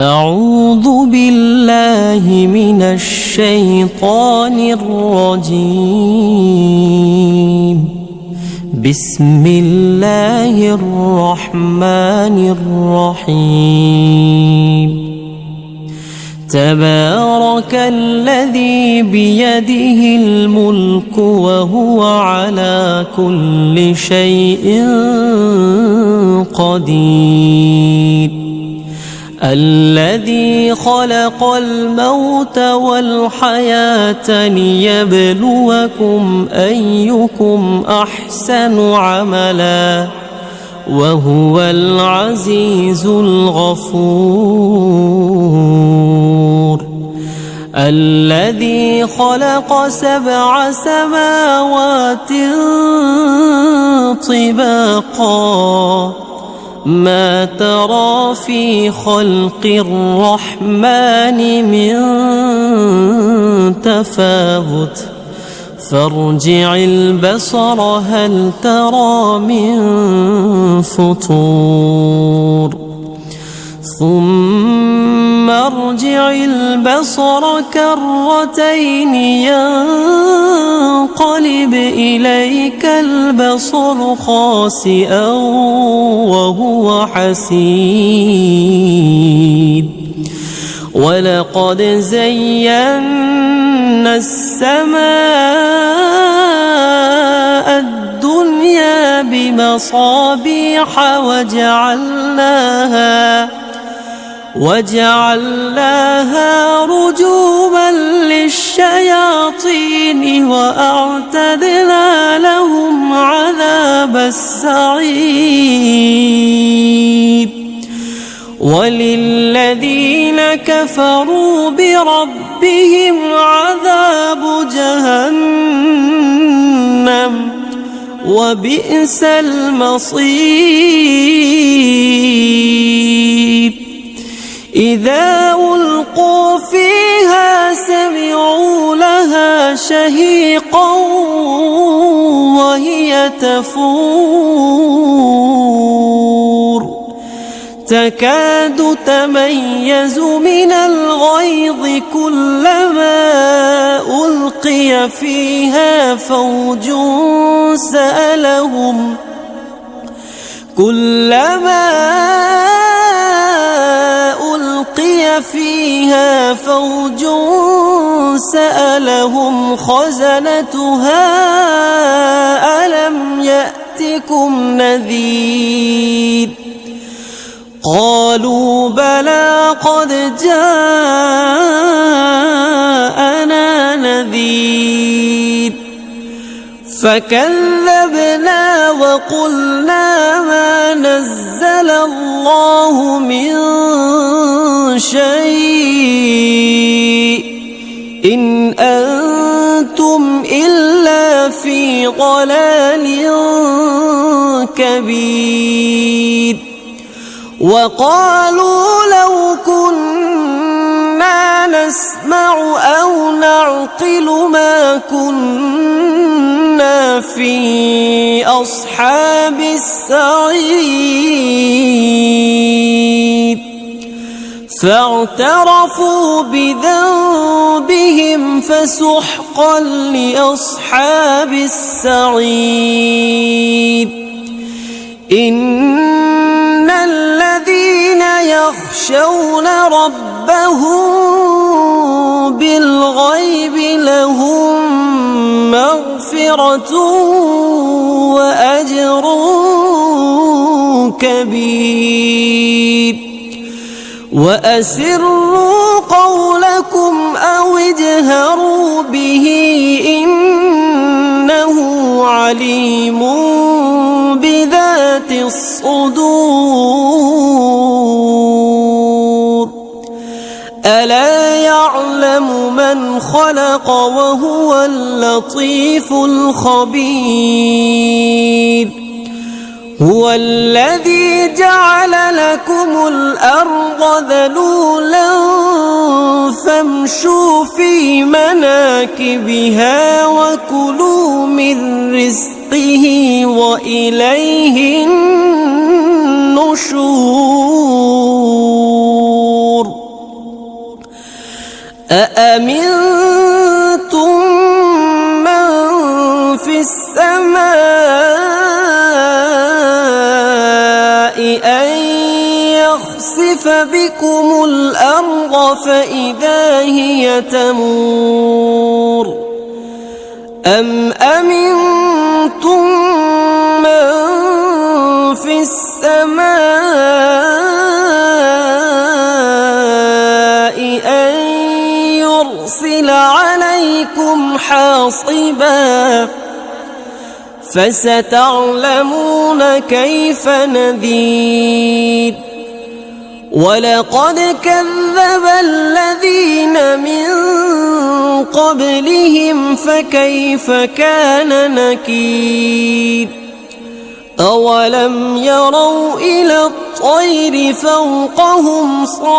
أعوذ بالله من الشيطان الرجيم. بسم الله الرحمن الرحيم. تبارك الذي بيده الملك وهو على كل شيء قدير. الذي خلق الموت والحياة ليبلوكم أيكم أحسن عملا وهو العزيز الغفور. الذي خلق 7 سماوات طباقا ما ترى في خلق الرحمن من تفاوت فارجع البصر هل ترى من فطور ثم ارجع البصر كرتين ينقلب إليك البصر خاسئا وهو حسير. ولقد زينا السماء الدنيا بمصابيح وجعلناها رجوما للشياطين وأعتدنا لهم عذاب السعير. وللذين كفروا بربهم عذاب جهنم وبئس المصير. إذا ألقوا فيها سمعوا لها شهيقا وهي تفور تكاد تميز من الغيظ كلما ألقي فيها فوج سألهم خزنتها ألم يأتكم نذير قالوا بلى قد جاءنا نذير فكذبنا وقلنا ما نزل الله من شيء إن أنتم إلا في ضلال كبير. وقالوا لو كنا نسمع أو نعقل ما كنا في أصحاب السعير. فاعترفوا بذنبهم فسحقا لأصحاب السعير. إن الذين يخشون ربهم بالغيب لهم مغفرة وأجر كبير. وأسروا قولكم أو اجهروا به إنه عليم بذات الصدور. ألا يعلم من خلق وهو اللطيف الخبير. هو الذي جعل لكم الأرض ذلولا فامشوا في مناكبها وكلوا من رزقه وإليه النشور. أأمنتم من في السماء أن يخسف بكم الأرض فإذا هي تمور أم أمنتم من في السماء أن يرسل عليكم حاصبا فستعلمون كيف نذير ولقد كذب الذين من قبلهم فكيف كان نكير أولم يروا إلى الطير فوقهم صافات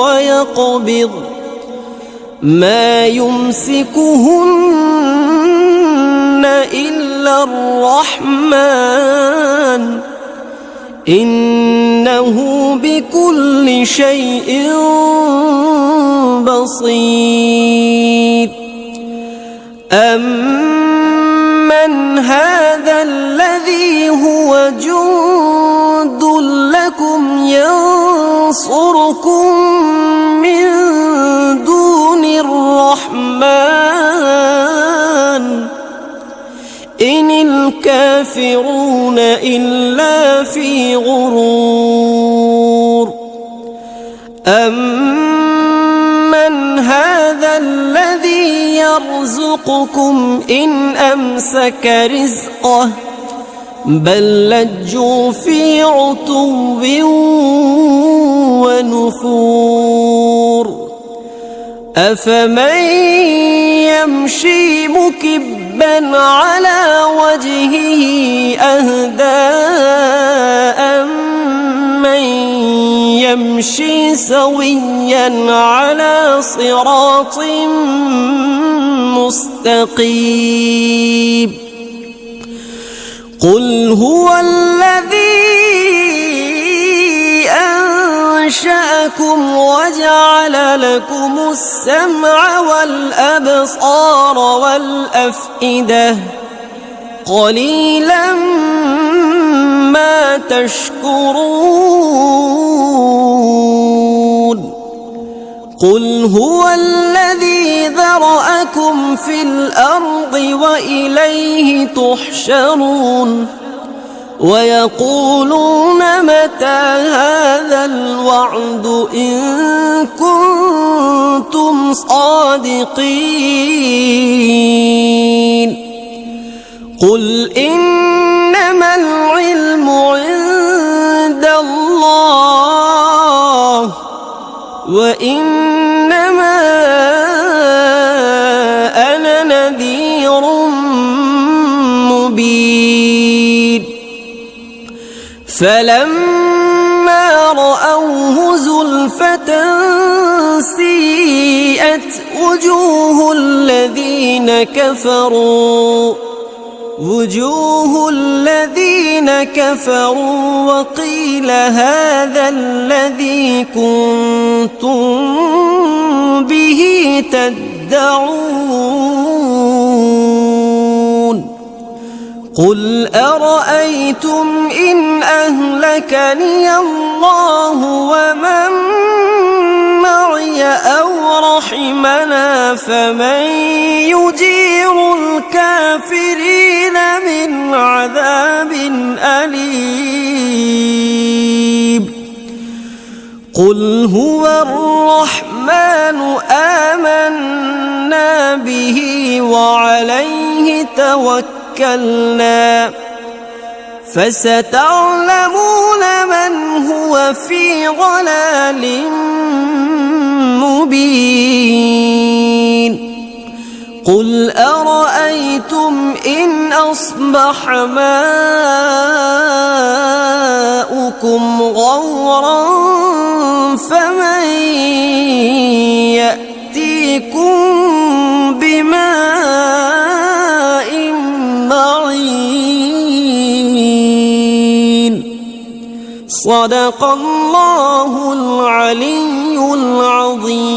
ويقبض ما يمسكهن إلا الرحمن إنه بكل شيء بصير أمن هذا الذي هو جند لكم ينصركم من دون الرحمن إن الكافرون إلا في غرور أمن هذا الذي يرزقكم إن أمسك رزقه بل لجوا في عتو ونفور أفمن يمشي مكبا على وجهه أهدى أمن يمشي سويا على صراط مستقيم قل هو الذي أنشأكم وجعل لكم السمع والأبصار والأفئدة قليلا ما تشكرون قل هو الذي ذرأكم في الأرض وإليه تحشرون ويقولون متى هذا الوعد إن كنتم صادقين قل إنما العلم عند الله وإنما أنا نذير مبين فلما رأوه زلفة سيئت وجوه الذين كفروا وقيل هذا الذي كنتم به تدعون قل أرأيتم إن أهلكني الله ومن معي أو رحمنا فمن يجير الكافرين من عذاب أليم قل هو الرحمن آمنا به وعليه توكلنا فستعلمون من هو في ضلال مبين قل أرأيتم إن أصبح ماؤكم غورا فمن يأتيكم بماء معين صدق الله العلي العظيم.